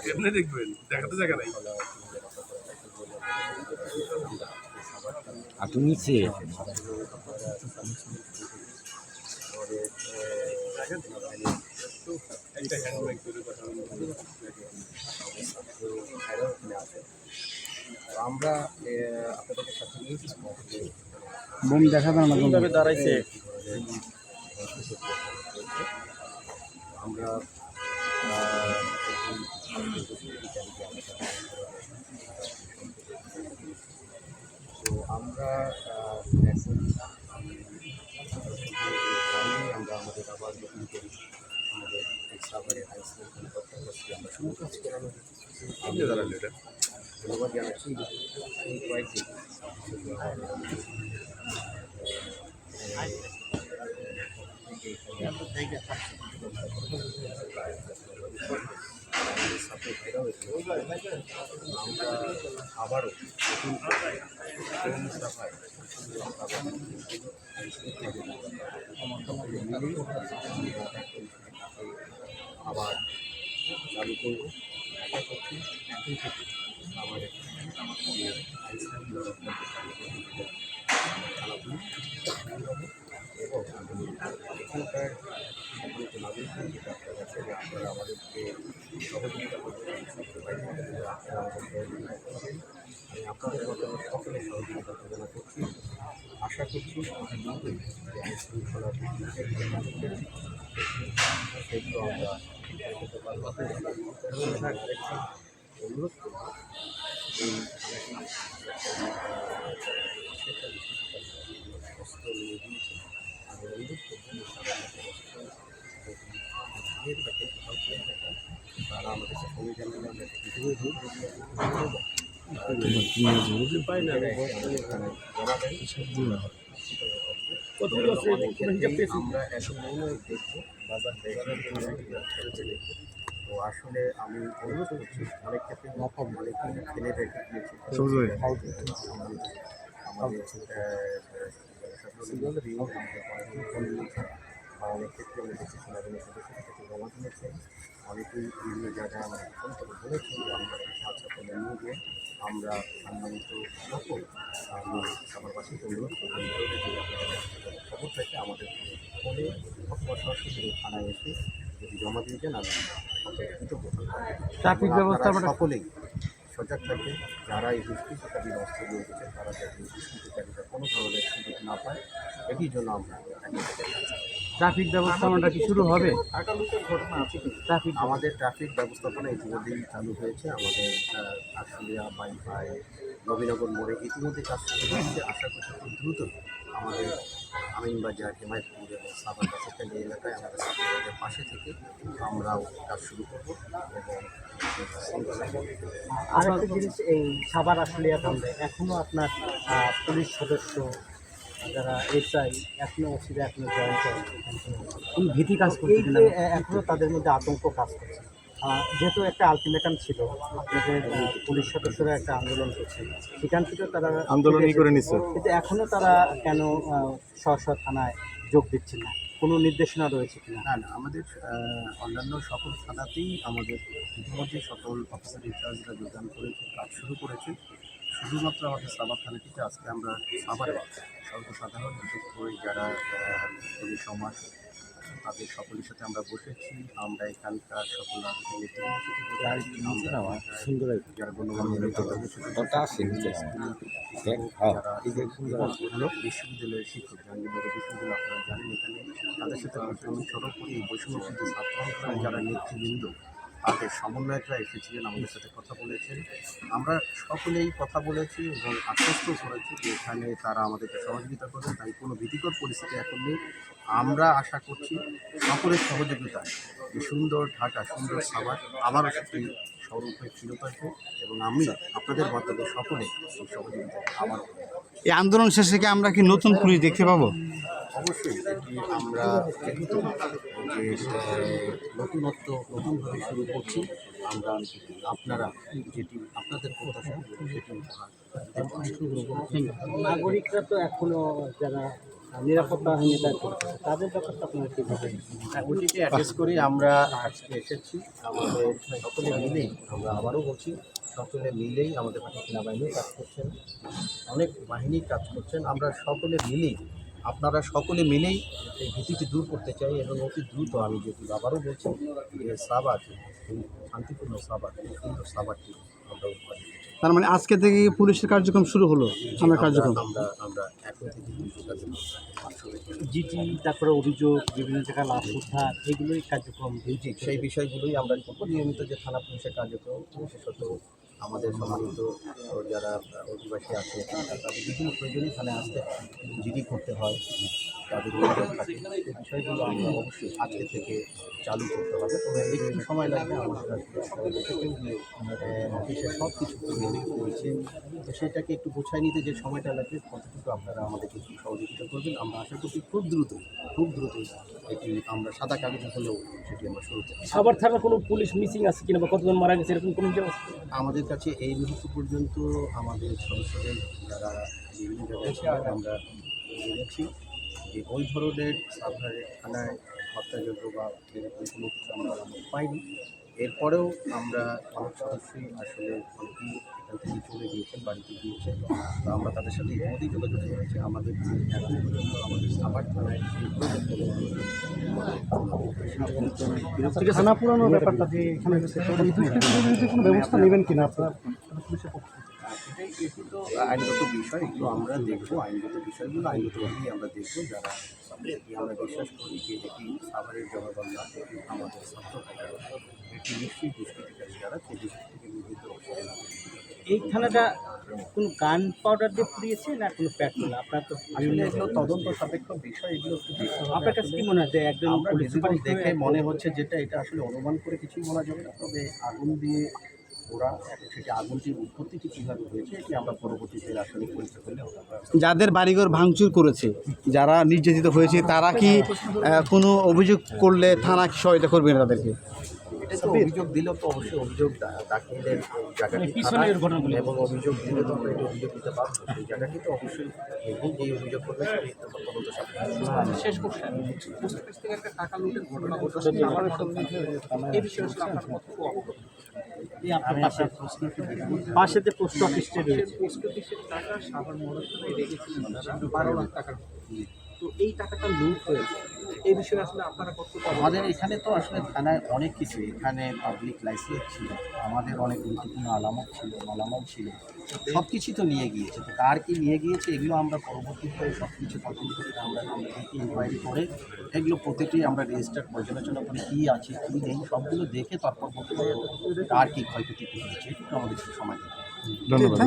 এমনি দেখবেন, দেখাতে জায়গা নাই। আপনি নিচে আমরা আপনাদের সাথে নিয়েছি বোম দেখা দাও না এইভাবে দাঁড়াইছে। আমরা তো আমরা এখন আমরা আমাদের আবার যখন করি আমাদের সাভারে হাই স্কুল করছি আমরা শুরু কাজ করানো ধন্যবাদ জানাচ্ছি এই কয়েকদিন আমরা আবারও নতুন আবার চালু করব আশা করছি এখন থেকে আমাদের যে আইসল্যান্ড খেলাধুলো এবং এখানকার সম্মানিত নাগরিকগণ যেটা আপনারা আছে যে আপনারা আমাদেরকে সহযোগিতা করবেন আপনারা আমাদের আমি আপনাদের মাধ্যমে সকলের সহযোগিতা কামনা করছি। আশা করছি আমাদের নতুন যে আইন শৃঙ্খলা সেগুলো আমরা করতে পারবো। আরেকটি অনুরোধ করব এই অস্ত্র নিয়ে দিয়েছে আমি অনুরোধ করছি তারা আমাদের সঙ্গে জানালে আমরা আমরা এত মনে দেখবো বাজার তো আসলে আমি অনুরোধ করছি অনেক ক্ষেত্রে অনেকেই ফেলে রেখে দিয়েছি আমাদের অনেক ক্ষেত্রে আমি দেখছি সেনাবাহিনীর সদস্যদের কাছে জমা দিয়েছেন অনেকেই বিভিন্ন জায়গায় আমার ফোন করে বলেছেন যে আমরা সাহায্য করে নিয়ে গিয়ে আমরা সম্মানিত সকল আমি সবারবাসীকে অনুরোধ করবেন খবর থেকে আমাদের ফোনে অথবা সরাসরি থানায় এসে যদি জমা দিয়ে দেন আমি ট্রাফিক ব্যবস্থা সকলেই সজাগ থাকবে যারা এই দুষ্কৃতকারীর অস্ত্র নিয়ে গেছে তারা যাতে দুষ্কৃতকারীরা কোনো ধরনের সুযোগ না পায় এটির জন্য আমরা ট্রাফিক ব্যবস্থাপনাটা কি শুরু হবে? ট্রাফিক আমাদের ট্রাফিক ব্যবস্থাপনা ইতিমধ্যেই চালু হয়েছে আমাদের আশুলিয়া বাইপাই নবীনগর মোড়ে ইতিমধ্যে কাজ শুরু হয়েছে। আশা করছি খুব দ্রুত আমাদের আমিনবাজার হেমায়তপুর এবং সাভার বাসস্ট্যান্ড এলাকায় আমাদের ছাত্রদের পাশে থেকে আমরাও কাজ শুরু করব এবং আরেকটা জিনিস এই সাভার আশুলিয়া কাণ্ডে এখনও আপনার পুলিশ সদস্য যারা এসআই এখনও ওসিরা এখনও জয়েন করে ভীতি কাজ করছে এখনও তাদের মধ্যে আতঙ্ক কাজ করছে যেহেতু একটা আলটিমেটাম ছিল আপনাদের পুলিশ সদস্যরা একটা আন্দোলন করছে সেখান থেকে তারা আন্দোলনই করে নিচ্ছে কিন্তু এখনও তারা কেন স্ব থানায় যোগ দিচ্ছে না কোনো নির্দেশনা রয়েছে কিনা? না না আমাদের অন্যান্য সকল থানাতেই আমাদের ইতিমধ্যে সকল অফিসার ইনচার্জরা যোগদান করেছে কাজ শুরু করেছে শুধুমাত্র আমাদের সাভার থানাটিতে আজকে আমরা সাভারে সর্বসাধারণ বিশেষ করে যারা কর্মী সমাজ তাদের সকলের সাথে আমরা বসেছি আমরা এখানকার সকল যারা গণ্যমান্য বিশ্ববিদ্যালয়ের শিক্ষক জাহাঙ্গীরনগর বিশ্ববিদ্যালয় আপনারা জানেন এখানে তাদের সাথে আমি সড়ক করি বৈষম্যবৃদ্ধি ছাত্র আন্দোলনে যারা নেতৃবৃন্দ তাদের সমন্বয়করা এসেছিলেন আমাদের সাথে কথা বলেছেন আমরা সকলেই কথা বলেছি এবং আশ্বস্ত করেছি যে এখানে তারা আমাদেরকে সহযোগিতা করবে তাই কোনো ভীতিকর পরিস্থিতি এখন নেই আমরা আশা করছি সকলের সহযোগিতায় যে সুন্দর ঢাকা সুন্দর সাভার আবারও সেটি স্বরূপে ফিরত আসবে এবং আমি আপনাদের মাধ্যমে সকলে এই সহযোগিতা আবারও এই আন্দোলন শেষে কি আমরা কি নতুন পুলিশ দেখতে পাবো? অবশ্যই এটি আমরা যেহেতু যে নতুনত্ব নতুনভাবে শুরু করছি আমরা আপনারা যেটি আপনাদের প্রত্যাশা সেটি নাগরিকরা তো এখনও যারা নিরাপত্তা বাহিনীটা করছে, তাদের ব্যাপারটা আপনারা কীভাবে? ওটিকে অ্যাড্রেস করে আমরা আজকে এসেছি। আমাদের সকলে মিলেই, আমরা আবারও বলছি, সকলে মিলেই আমাদের পাশে সেনাবাহিনী কাজ করছেন, অনেক বাহিনী কাজ করছেন। আমরা সকলে মিলেই, আপনারা সকলে মিলেই এই ভীতিটি দূর করতে চাই এবং অতি দ্রুত, আমি যেটি আবারও বলছি, যে সাবার, এই শান্তিপূর্ণ সাবার, এই সুন্দর সাবারটি আমরা উপহার দিতে চাই। তার মানে আজকে থেকে পুলিশের কার্যক্রম শুরু হলো, আমরা কার্যক্রম আমরা এখন থেকে পুলিশের কার্যক্রম শুরু করছি। জিটি, তারপরে অভিযোগ, বিভিন্ন জায়গায় লাশ উদ্ধার, এগুলোই কার্যক্রম জি, সেই বিষয়গুলোই আমরা করবো। নিয়মিত যে থানা পুলিশের কার্যক্রম, বিশেষত আমাদের সম্মানিত যারা অধিবাসী আছে তাদের বিভিন্ন প্রয়োজনীয় থানায় আসতে জিডি করতে হয়, তাদের অভিযোগ থাকে, সেই বিষয়গুলো আমরা অবশ্যই আজকে থেকে চালু করতে হবে। তবে একটু সময় লাগবে। আমাদের অফিসে সব কিছু করেছে, তো সেটাকে একটু গোছায় নিতে যে সময়টা লাগবে, কতটুকু আপনারা আমাদেরকে একটু সহযোগিতা করবেন। আমরা আশা করছি খুব দ্রুত এটি আমরা সাদা কাগজে হলেও সেটি আমরা শুরু করতে পারি। সাভার থানার কোনো পুলিশ মিসিং আছে কিনা বা কতজন মারা গেছে এরকম কোনো কিছু? আমাদের কাছে এই মুহূর্ত পর্যন্ত আমাদের সদস্যদের যারা বিভিন্ন জায়গায় ছিলেন, আমরা জেনেছি যে ওই ধরনের সাভারের থানায় হত্যাযজ্ঞ বা এরকম কোনো কিছু আমরা পাইনি। এরপরেও আমরা অনেক সদস্যই আসলে অনেকেই এখান থেকে চলে গিয়েছেন, বাড়িতে গিয়েছেন, তো আমরা তাদের সাথে ইতিমধ্যেই যোগাযোগ করেছি। আমাদের এখন পর্যন্ত আমাদের সাভার থানায় থানা পুরানোর ব্যাপারটা যে এখানে কোনো ব্যবস্থা নেবেন কিনা আপনারা? এটি তো আইনগত বিষয়, এগুলো আমরা দেখবো। আইনগত বিষয়গুলো আইনগতভাবেই আমরা দেখবো। যারা আমরা বিশ্বাস করি যে এটি সাভারের জনগণ না, এটি আমাদের ছাত্র ভাইরা, এটি নিশ্চয়ই দুষ্কৃতিকারী যারা সেই দুষ্কৃতি থেকে নিবৃত্ত হচ্ছে। এই থানাটা কোনো গান পাউডার দিয়ে পুড়িয়েছে না কোনো পেট্রোল? আপনার তো আসলে এগুলো তদন্ত সাপেক্ষ বিষয়, এগুলো একটু দেখতে হবে। আপনার কাছে কি মনে হয় যে একজন আমরা পুলিশ ভিজিবল সুপার দেখে মনে হচ্ছে যেটা, এটা আসলে অনুমান করে কিছুই বলা যাবে না। তবে আগুন দিয়ে ওরা এখন সেটি আগুনটির উৎপত্তিটি কীভাবে হয়েছে এটি আমরা পরবর্তীতে রাসায়নিক পরীক্ষা করলে আমরা যাদের বাড়িঘর ভাঙচুর করেছে, যারা নির্যাতিত হয়েছে, তারা কি কোনো অভিযোগ করলে থানা কি সহায়তা করবে না তাদেরকে? এটা তো অভিযোগ দিলেও তো অবশ্যই অভিযোগ দাখিলের জায়গাটি পিছনের ঘটনাগুলো। এবং অভিযোগ দিলে তো আমরা এটা অভিযোগ দিতে পারবো। সেই জায়গাটি তো অবশ্যই এবং এই অভিযোগ করবে সেটি তদন্ত সাপেক্ষ। শেষ কোশ্চেন, পোস্ট অফিস থেকে একটা টাকা লুটের ঘটনা ঘটেছে, এই বিষয়ে আসলে আপনার কতটুকু অবগত? এই আপনার পাশে যে পোস্ট অফিসটা রয়েছে, পোস্ট অফিসের টাকা সাভার মডেল থানায় রেখেছিলেন 12 লাখ টাকার, তো এই টাকাটা লুট হয়েছে, এই বিষয়ে আসলে আপনারা কতটুকু অবগত? আমাদের এখানে তো আসলে থানায় অনেক কিছু, এখানে পাবলিক লাইসেন্স ছিল, আমাদের অনেক গুরুত্বপূর্ণ আলামত ছিল, মালামাল ছিল, সব কিছু তো নিয়ে গিয়েছে। তো কার কি নিয়ে গিয়েছে এগুলো আমরা পরবর্তীতে সব কিছু তদন্ত করে আমরা ইনকোয়ারি করে এগুলো প্রতিটি আমরা রেজিস্টার পর্যালোচনা করে কী আছে কী নেই সবগুলো দেখে তারপর বলতে পারবো কার কী ক্ষয়ক্ষতি হয়েছে। একটু আমাদের একটু সময় দিতে হবে। ধন্যবাদ।